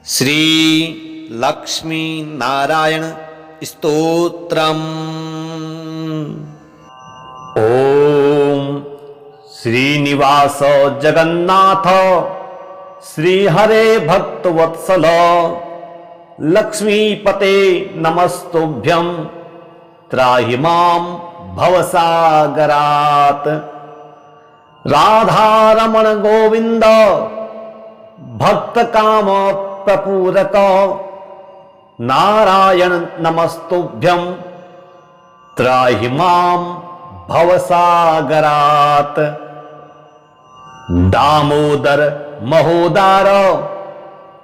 श्री लक्ष्मी नारायण स्तोत्रम्। ओम श्रीनिवास जगन्नाथ श्री हरे भक्तवत्सल लक्ष्मीपते नमस्तुभ्यं त्राहि मां भवसागरात्। राधारमण गोविंद भक्त काम प्रपूरक नारायण नमस्तुभ्यं त्राहि मां भवसागरात्। दामोदर महोदार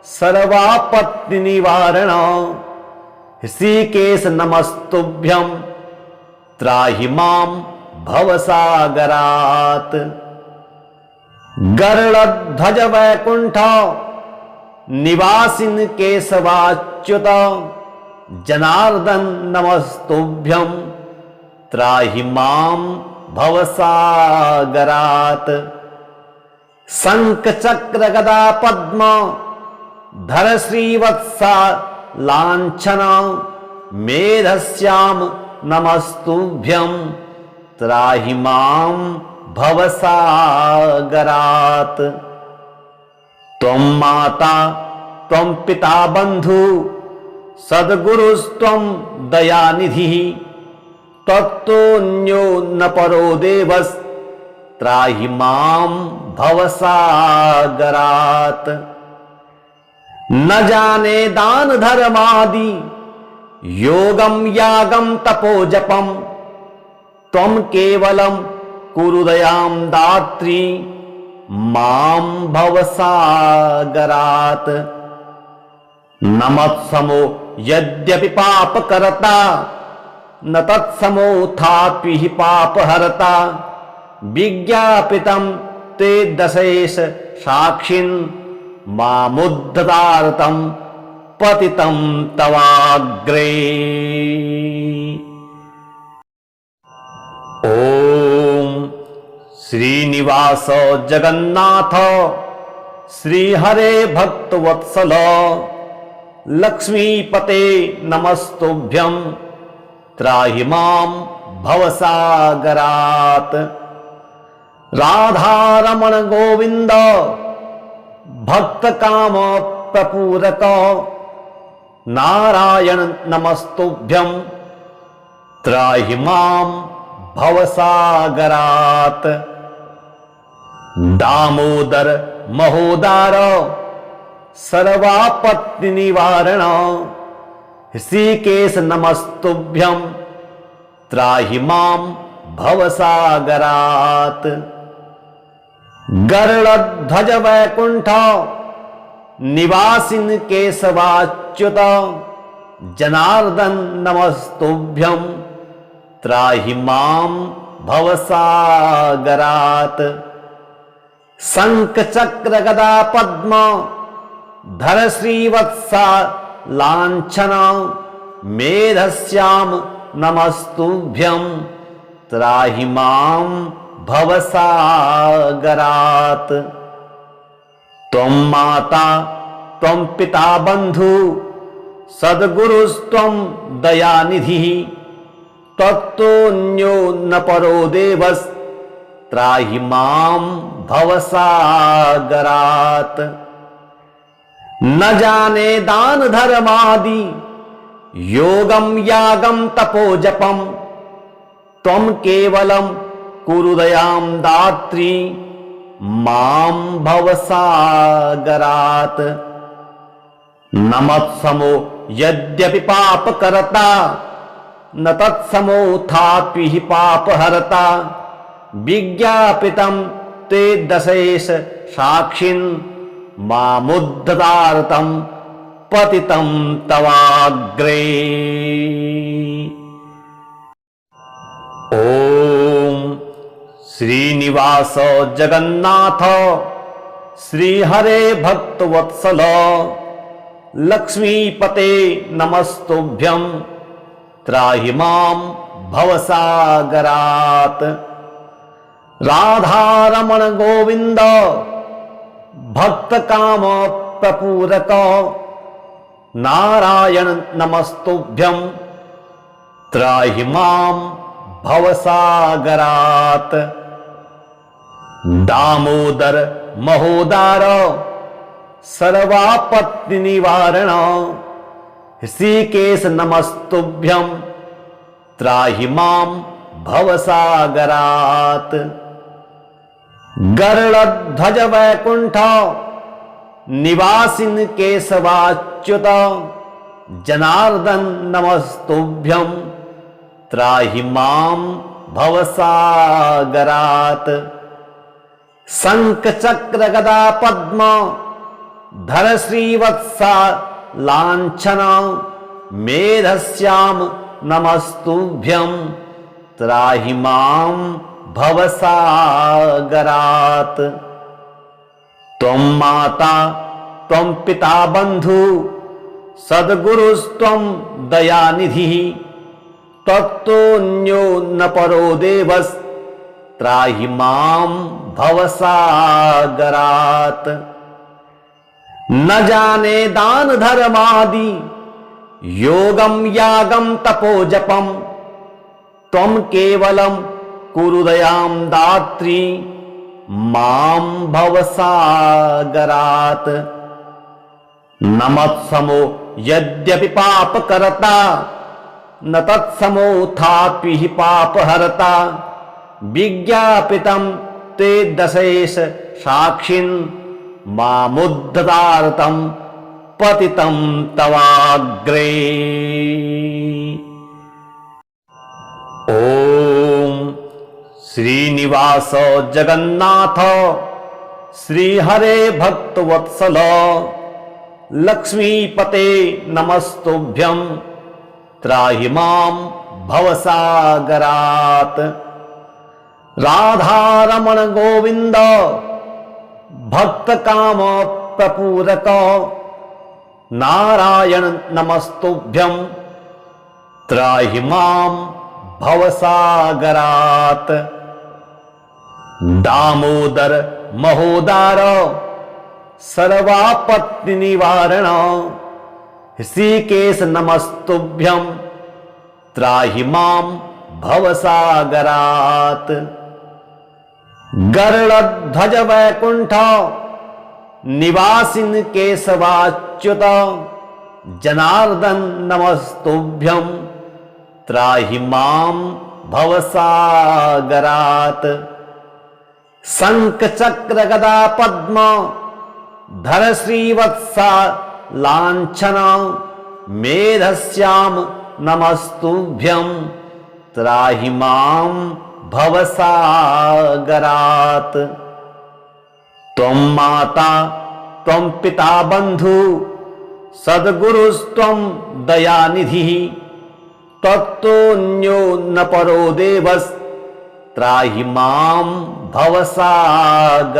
सर्वापत्ति निवारण ऋषिकेश नमस्तुभ्यं त्राहि मां भवसागरात्। गरुड़ध्वज वैकुंठ निवासिन केशवाच्युत जनार्दन नमस्तुभ्यं त्राहि मां भवसागरात्। शंख चक्र गदा पद्म धर श्रीवत्सा लांछन मेधश्याम नमस्तुभ्यं त्राहि मां भवसागरात्। त्वं माता त्वं पिता बंधु सद्गुरुस्त्वं दयानिधिः तत्तोऽन्यो न परो देवस् त्राहि मां भवसागरात्। न जाने दान धर्मादि योगम यागम तपोजपम त्वं केवलं कुरु दयां दात्री मां भवसागरात्। न मत्समो यद्यपि पापकर्ता न तत्समोऽथापि हि पापहर्ता विज्ञापितं ते दशेश साक्षिन् मामुद्धतार्तं पतितं तवाग्रे। ओम श्रीनिवास जगन्नाथ श्री हरे भक्तवत्सल लक्ष्मीपते नमस्तुभ्यं त्राहि मां भवसागरात्। राधारमण गोविंद भक्त काम प्रपूरक नारायण नमस्तुभ्यं त्राहि मां भवसागरात्। दामोदर महोदार सर्वापत्ति निवारण ऋषिकेश नमस्तुभ्यं त्राहि मां भवसागरात्। गरुड़ध्वज वैकुंठ निवासिन केशवाच्युत जनार्दन नमस्तुभ्यं त्राहि मां भवसागरात्। शंख चक्र गदा पद्म धर श्रीवत्सा लांछन मेधश्याम नमस्तुभ्यं त्राहि मां भवसागरात्। त्वं माता त्वं पिता बंधु सद्गुरुस्त्वं दयानिधिः तत्तोऽन्यो न परो देवस् त्राहि मां भवसागरात्। न जाने दान धर्मादि योगम यागम तपोजपम त्वं केवलं कुरु दयां दात्री मां भवसागरात्। न मत्समो यद्यपि पापकर्ता न तत्समोऽथापि हि पापहर्ता विज्ञापितं ते दशेश साक्षिन् मामुद्धतार्तं पतितं तवाग्रे। ओम श्रीनिवास जगन्नाथ श्री हरे भक्तवत्सल लक्ष्मीपते नमस्तुभ्यं त्राहि मां भवसागरात्। राधारमण गोविंद भक्त काम प्रपूरक नारायण नमस्तुभ्यं त्राहि मां भवसागरात्। दामोदर महोदार सर्वापत्ति निवारण ऋषिकेश नमस्तुभ्यं त्राहि मां भवसागरात्। गरुड़ध्वज वैकुंठ निवासिन केशवाच्युत जनार्दन नमस्तुभ्यं त्राहि मां भवसागरात्। शंख चक्र गदा पद्म धर श्रीवत्सा लांछन मेधश्याम नमस्तुभ्यं त्राहि मां भवसागरात्। त्वं माता त्वं पिता बंधु सद्गुरुस्त्वं दयानिधिः तत्तोऽन्यो न परो देवस् त्राहि मां भवसागरात्। न जाने दान धर्मादि योगम यागम तपो जपम त्वं केवलं कुरु दयां दात्री मां भवसागरात्। न मत्समो यद्यपि पापकर्ता न तत्समोऽथापि हि पापहर्ता विज्ञापितं ते दशेश साक्षिन् मामुद्धतार्तं पतितं तवाग्रे। ओम श्रीनिवास जगन्नाथ श्रीहरे भक्तवत्सल लक्ष्मीपते नमस्तुभ्यं त्राहि मां भवसागरात्। राधारमण गोविंद भक्त काम प्रपूरक नारायण नमस्तुभ्यं त्राहि मां भवसागरात्। दामोदर महोदार सर्वापत्ति निवारण ऋषिकेश नमस्तुभ्यं त्राहि मां भवसागरात्। गरुड़ध्वज वैकुंठ निवासिन केशवाच्युत जनार्दन नमस्तुभ्यं त्राहि मां भवसागरात्। शंख चक्र गदा पद्म धर श्रीवत्सा लांछन मेधश्याम नमस्तुभ्यं त्राहि मां भवसागरात्। त्वं माता त्वं पिता बंधु सद्गुरुस्त्वं दयानिधिः तत्तोऽन्यो न परो देवस् त्राहि मां भवसागरात्।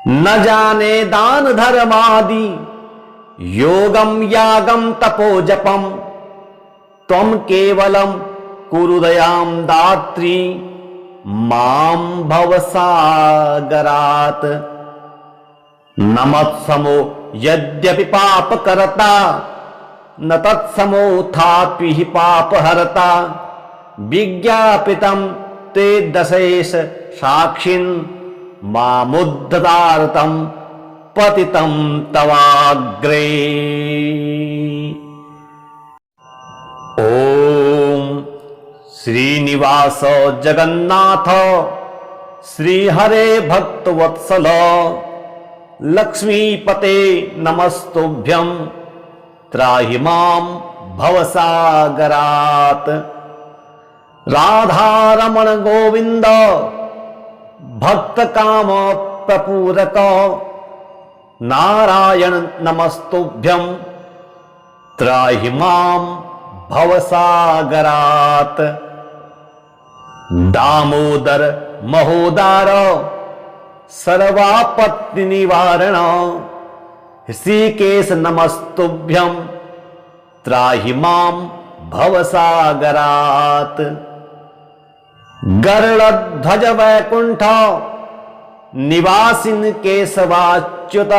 न जाने दान धर्मादि योगम यागम तपो जपम त्वं केवलं कुरु दयां दात्री मां भवसागरात्। न मत्समो यद्यपि पापकर्ता न तत्समोऽथापि हि पापहर्ता विज्ञापितं ते दशेश साक्षिन् मामुद्धतार्तं पतितं तवाग्रे। ओम श्रीनिवास जगन्नाथ श्रीहरे भक्तवत्सल लक्ष्मीपते नमस्तुभ्यं त्राहि मां भवसागरात्। राधारमण गोविंद भक्त काम प्रपूरक नारायण नमस्तुभ्यं त्राहि मां भवसागरात्। दामोदर महोदार सर्वापत्ति निवारण ऋषिकेश नमस्तुभ्यं त्राहि मां भवसागरात्। गरुड़ध्वज वैकुंठ निवासिन केशवाच्युत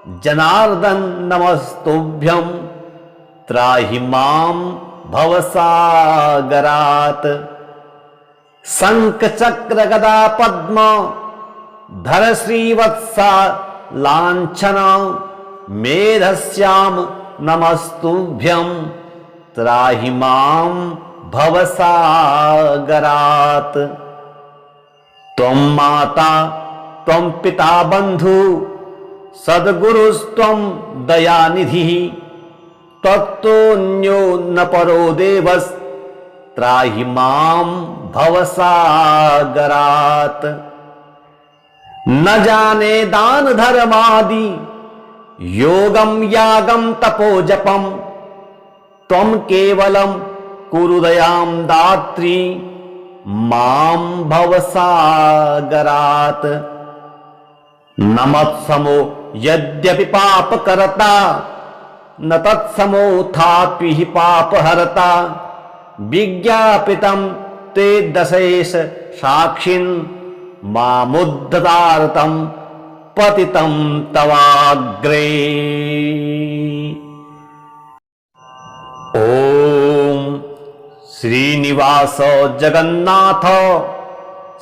जनार्दन नमस्तुभ्यं त्राहि मां भवसागरात्। शंख चक्र गदा पद्म धर श्रीवत्सा लांछन मेधश्याम नमस्तुभ्यं त्राहि मां भवसागरात्। त्वं माता त्वं पिता बंधु सद्गुरुस्त्वं दयानिधिः तत्तोऽन्यो न परो देवस् त्राहि मां भवसागरात्। न जाने दान धर्मादि योगम यागम तपो जपम त्वं केवलं कुरु दयां दात्री मां भवसागरात्। न मत्समो यद्यपि पापकर्ता न तत्समोऽथापि हि पापहर्ता विज्ञापितं ते दशेश साक्षिन् मामुद्धतार्तं पतितं तवाग्रे। ओम श्रीनिवास जगन्नाथ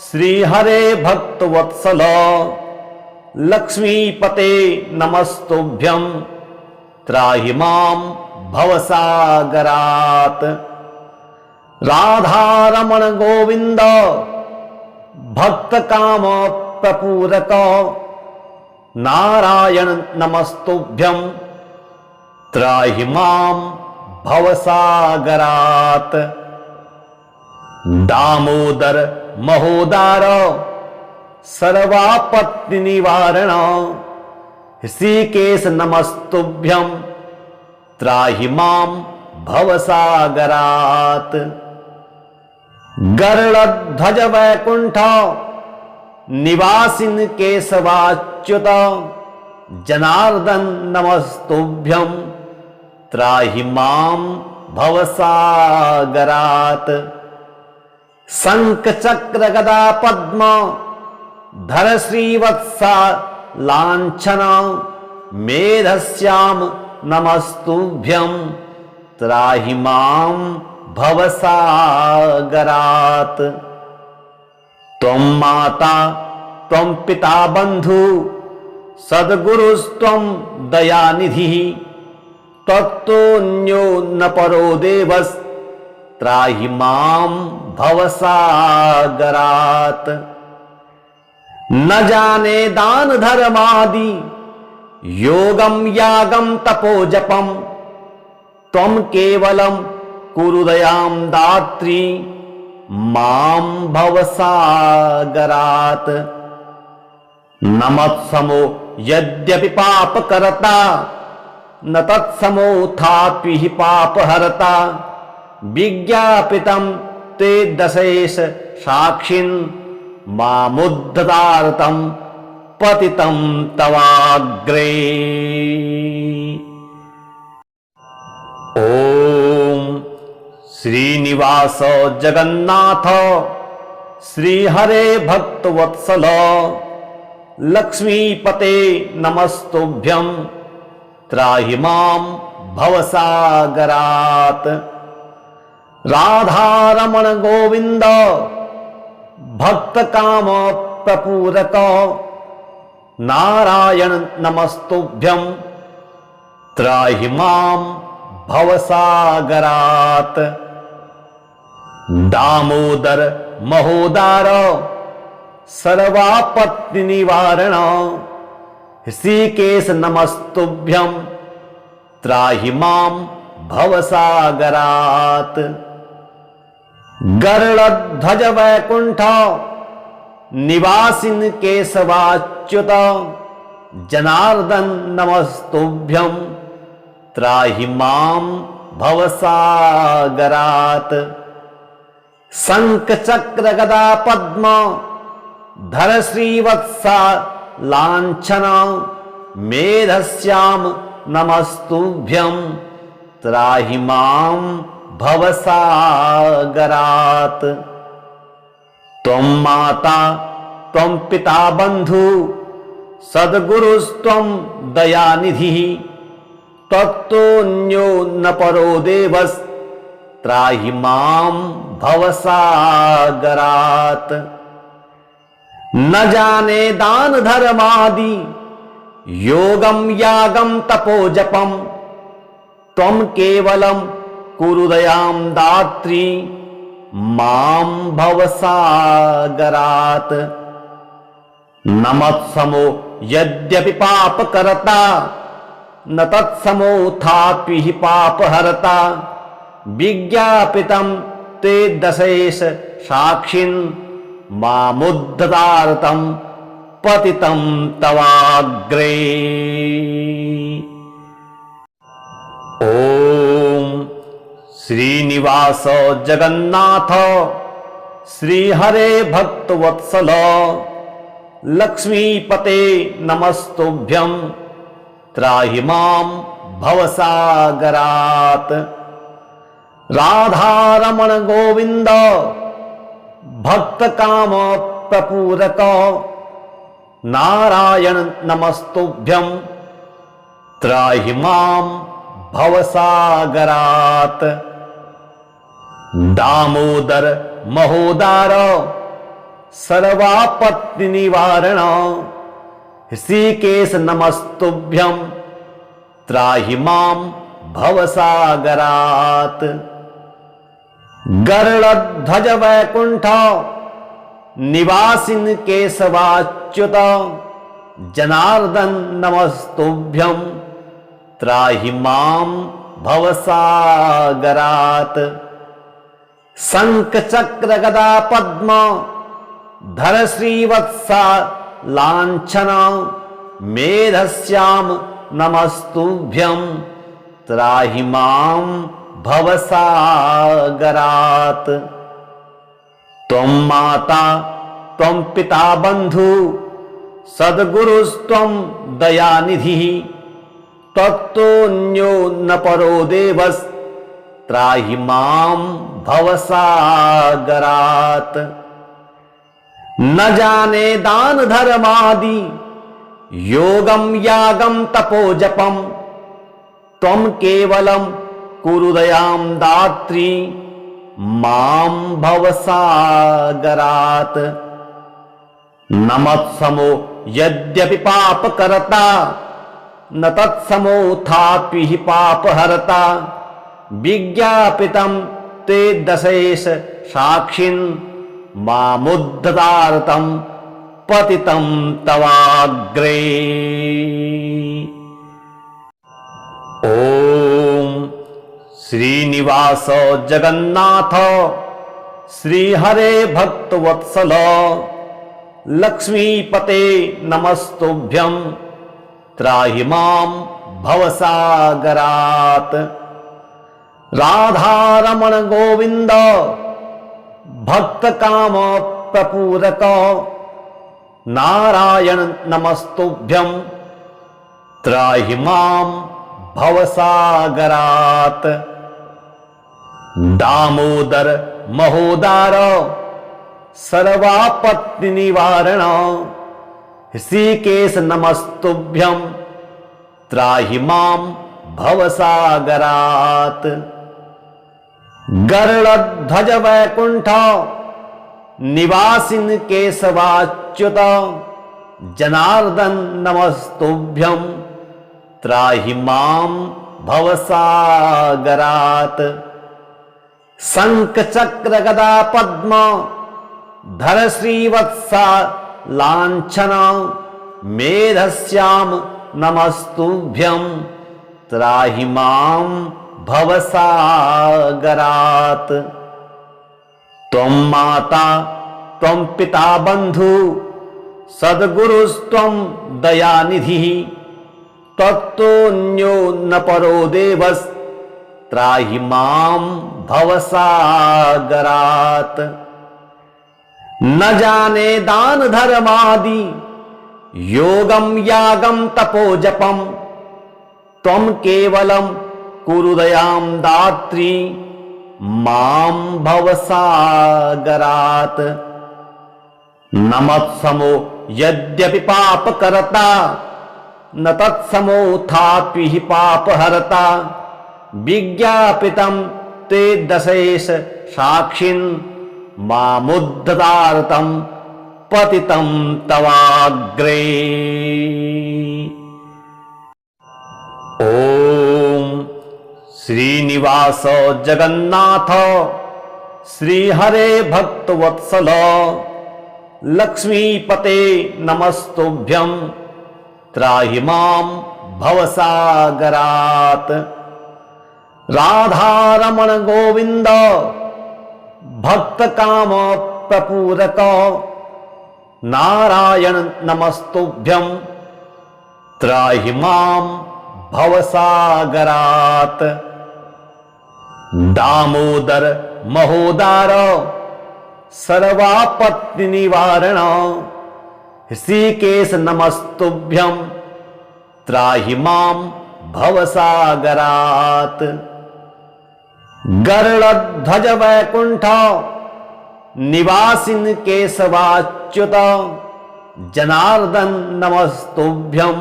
श्रीहरे भक्तवत्सल लक्ष्मीपते नमस्तुभ्यं त्राहि मां भवसागरात्। राधारमण गोविंद भक्त काम प्रपूरक नारायण नमस्तुभ्यं त्राहि मां भवसागरात्। दामोदर महोदार सर्वापत्ति निवारण ऋषिकेश नमस्तुभ्यं त्राहि मां भवसागरात्। गरुड़ध्वज वैकुंठ निवासिन केशवाच्युत जनार्दन नमस्तुभ्यं त्राहि मां भवसागरात्। शंख चक्र गदा पद्म धर श्रीवत्सा लांछन मेधश्याम नमस्तुभ्यं त्राहि मां भवसागरात्। त्वं माता त्वं पिता बंधु सद्गुरुस्त्वं दयानिधिः तत्तोऽन्यो न परो देवस् त्राहि मां भवसागरात्। न जाने दान धर्मादि योगम यागम तपो जपम त्वं केवलं कुरु दयां दात्री मां भवसागरात्। न मत्समो यद्यपि पापकर्ता न तत्समोऽथापि हि पापहर्ता विज्ञापितं ते दशेश साक्षिन् मामुद्धतार्तं पतितं तवाग्रे। ओम श्रीनिवास जगन्नाथ श्रीहरे भक्तवत्सल लक्ष्मीपते नमस्तुभ्यं त्राहि मां भवसागरात्। राधारमण गोविंद भक्त काम प्रपूरक नारायण नमस्तुभ्यं त्राहि मां भवसागरात्। दामोदर महोदार सर्वापत्ति निवारण ऋषिकेश नमस्तुभ्यं त्राहि मां भवसागरात्। गरुड़ध्वज वैकुंठ निवासिन केशवाच्युत जनार्दन नमस्तुभ्यं त्राहि मां भवसागरात्। शंख चक्र गदा पद्म धर श्रीवत्सा लांछन मेधश्याम नमस्तुभ्यं त्राहि मां भवसागरात्। त्वं माता त्वं पिता बंधु सद्गुरुस्त्वं दयानिधिः तत्तोऽन्यो न परो देवस्त्राहि मां भवसागरात्। न जाने दान धर्मादि योगं यागं तपो जपं त्वं केवलं कुरु दयां दात्री मां भवसागरात्। न मत्समो यद्यपि पापकर्ता न तत्समोऽथापि हि पापहर्ता विज्ञापितं ते दशेश साक्षिन् मामुद्धतार्तं पतितं तवाग्रे। ओम श्रीनिवास जगन्नाथ श्रीहरे भक्तवत्सल लक्ष्मीपते नमस्तुभ्यं त्राहि मां भवसागरात्। राधारमण गोविंद भक्त काम प्रपूरक नारायण नमस्तुभ्यं त्राहि मां भवसागरात्। दामोदर महोदार सर्वापत्ति निवारण ऋषिकेश नमस्तुभ्यं त्राहि मां भवसागरात्। गरुड़ध्वज वैकुंठ निवासिन केशवाच्युत जनार्दन नमस्तुभ्यं त्राहि मां भवसागरात्। शंख चक्र गदा पद्म धर श्रीवत्सा लांछन मेधश्याम नमस्तुभ्यं त्राहि मां भवसागरात्। त्वं माता त्वं पिता बंधु सद्गुरुस्त्वं दयानिधिः तत्तोऽन्यो न परो देवस्त्राहि मां भवसागरात्। न जाने दान धर्मादि योगं यागं तपो जपं त्वं केवलं कुरु दयां दात्री मां भवसागरात्। न मत्समो यद्यपि पापकर्ता न तत्समोऽथापि हि पापहर्ता विज्ञापितं ते दशेश साक्षिन् मामुद्धतार्तं पतितं तवाग्रे। ओम श्रीनिवास जगन्नाथ श्रीहरे भक्तवत्सल लक्ष्मीपते नमस्तुभ्यं त्राहि मां भवसागरात्। राधारमण गोविंद भक्त काम प्रपूरक नारायण नमस्तुभ्यं त्राहि मां भवसागरात्। दामोदर महोदार सर्वापत्ति निवारण ऋषिकेश नमस्तुभ्यं त्राहि मां भवसागरात्। गरुड़ध्वज वैकुंठ निवासिन केशवाच्युत जनार्दन नमस्तुभ्यं त्राहि मां भवसागरात्। शंख चक्र गदा पद्म धर श्रीवत्सा लांछन मेधश्याम नमस्तुभ्यं त्राहि मां भवसागरात्। त्वं माता त्वं पिता बंधु सद्गुरुस्त्वं दयानिधिः तत्तोऽन्यो न परो देवस्त्राहि मां भवसागरात्। न जाने दान धर्मादि योगं यागं तपो जपं त्वं केवलं कुरु दयां दात्री मां भवसागरात्। न मत्समो यद्यपि पापकर्ता न तत्समोऽथापि हि पापहर्ता विज्ञापितं ते दशेश साक्षिन् मामुद्धतार्तं पतितं तवाग्रे। ओम श्रीनिवास जगन्नाथ श्रीहरे भक्तवत्सल लक्ष्मीपते नमस्तुभ्यं त्राहि मां भवसागरात्। राधारमण गोविंद भक्त काम प्रपूरक नारायण नमस्तुभ्यं त्राहि मां भवसागरात्। दामोदर महोदार सर्वापत्ति निवारण ऋषिकेश नमस्तुभ्यं त्राहि मां भवसागरात्। गरुड़ध्वज वैकुंठ निवासिन केशवाच्युत जनार्दन नमस्तुभ्यं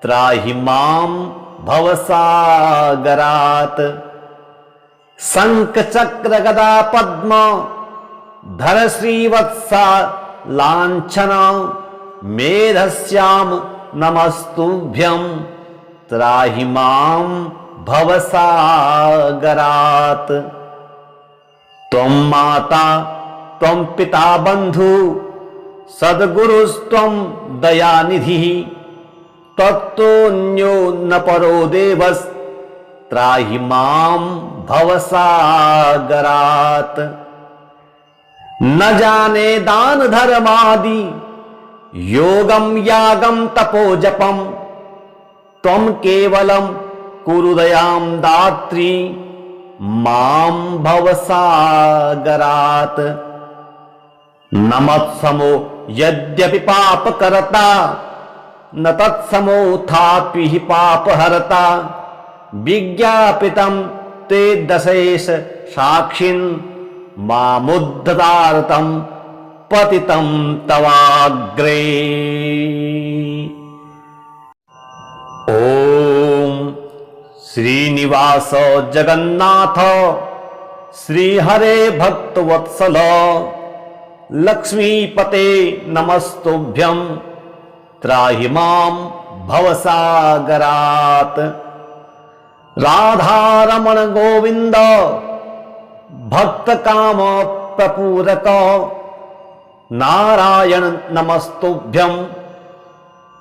त्राहि मां भवसागरात्। शंख चक्र गदा पद्म धर श्रीवत्सा लांछन मेधश्याम नमस्तुभ्यं त्राहि मां भवसागरात्। त्वं माता त्वं पिता बंधु सद्गुरुस्त्वं दयानिधिः तत्तोऽन्यो न परो देवस् त्राहि मां भवसागरात्। न जाने दान धर्मादि योगम यागम तपो जपम त्वं केवलं कुरु दयां दात्री मां भवसागरात्। नमत्समो यद्यपि पापकर्ता न तत्समोऽथापि हि पापहर्ता विज्ञापितं ते दशेश साक्षिन् मामुद्धतार्तं पतितं तवाग्रे। ओम श्रीनिवास जगन्नाथ श्रीहरे भक्तवत्सल लक्ष्मीपते नमस्तुभ्यं त्राहि मां भवसागरात्। राधारमण गोविंद भक्त काम प्रपूरक नारायण नमस्तुभ्यं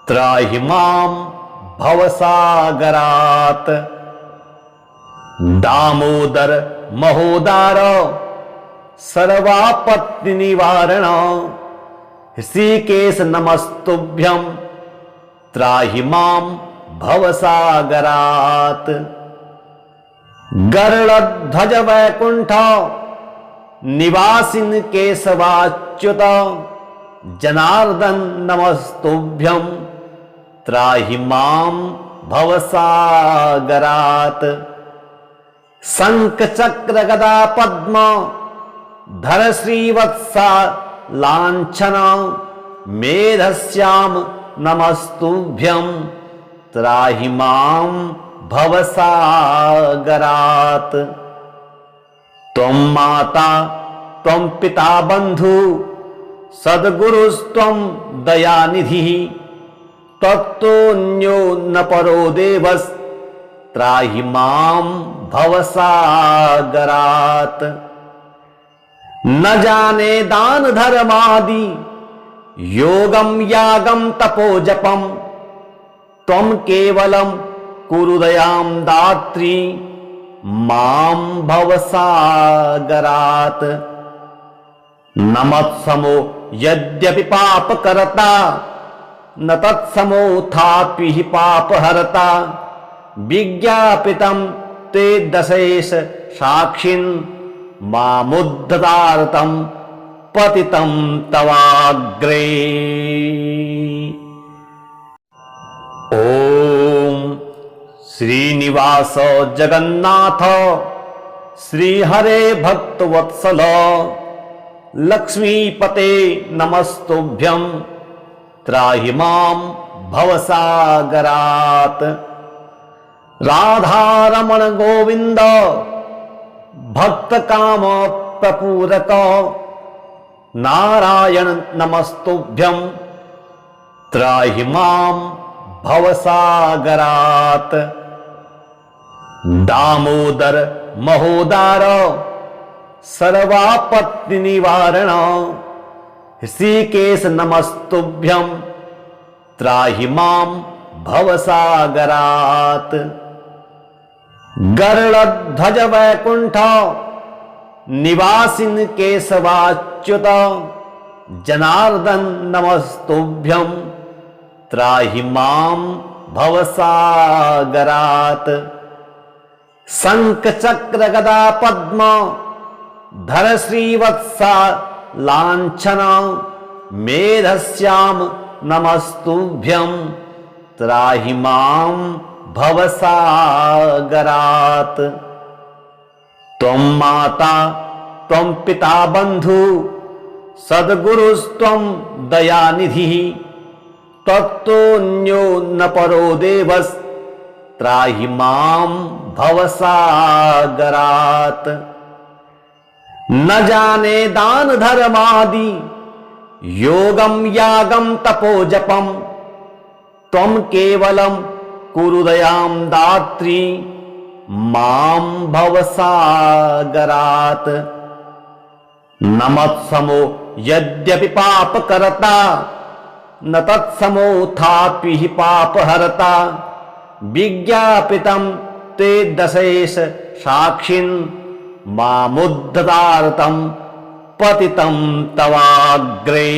त्राहि मां भवसागरात्। दामोदर महोदार सर्वापत्ति निवारण ऋषिकेश नमस्तुभ्यं त्राहि मां भवसागरात्। गरुड़ध्वज वैकुंठ निवासिन केशवाच्युत जनार्दन नमस्तुभ्यं त्राहि मां भवसागरात्। शंख चक्र गदा पद्म धर श्रीवत्सा लांछन मेधश्याम नमस्तुभ्यं त्राहि मां भवसागरात्। त्वं माता त्वं पिता बंधु सद्गुरुस्त्वं दयानिधिः तत्तोऽन्यो न परो देवस् त्राहि मां भवसागरात्। न जाने दान धर्मादि योगम यागम तपो जपम त्वं केवलं कुरु दयां दात्री मां भवसागरात्। नमत्समो यद्यपि पापकर्ता न तत्समोऽथापि हि पापहर्ता विज्ञापितं ते दशेश साक्षिन् मामुद्धतार्तं पतितं तवाग्रे। ओम श्रीनिवास जगन्नाथ श्रीहरे भक्तवत्सल लक्ष्मीपते नमस्तुभ्यं त्राहि मां भवसागरात्। राधारमण गोविंद भक्त काम प्रपूरक नारायण नमस्तुभ्यं त्राहि मां भवसागरात्। दामोदर महोदार सर्वापत्ति निवारण ऋषिकेश नमस्तुभ्यं त्राहि मां भवसागरात्। गरुड़ध्वज वैकुंठ निवासिन केशवाच्युत जनार्दन नमस्तुभ्यं त्राहि मां भवसागरात्। शंख चक्र गदा पद्म धर श्रीवत्सा लांछन मेधश्याम नमस्तुभ्यं त्राहि मां भवसागरात्। त्वं माता त्वं पिता बंधु सद्गुरुस्त्वं दयानिधिः तत्तोऽन्यो न परो देवस् त्राहि मां भवसागरात्। न जाने दान धर्मादि योगम यागम तपो जपम त्वं केवलं कुरु दयां दात्री मां भवसागरात्। न मत्समो यद्यपि पापकर्ता न तत्समोऽथापि हि पापहर्ता विज्ञापितं ते दशेश साक्षिन् मामुद्धतार्तं पतितं तवाग्रे।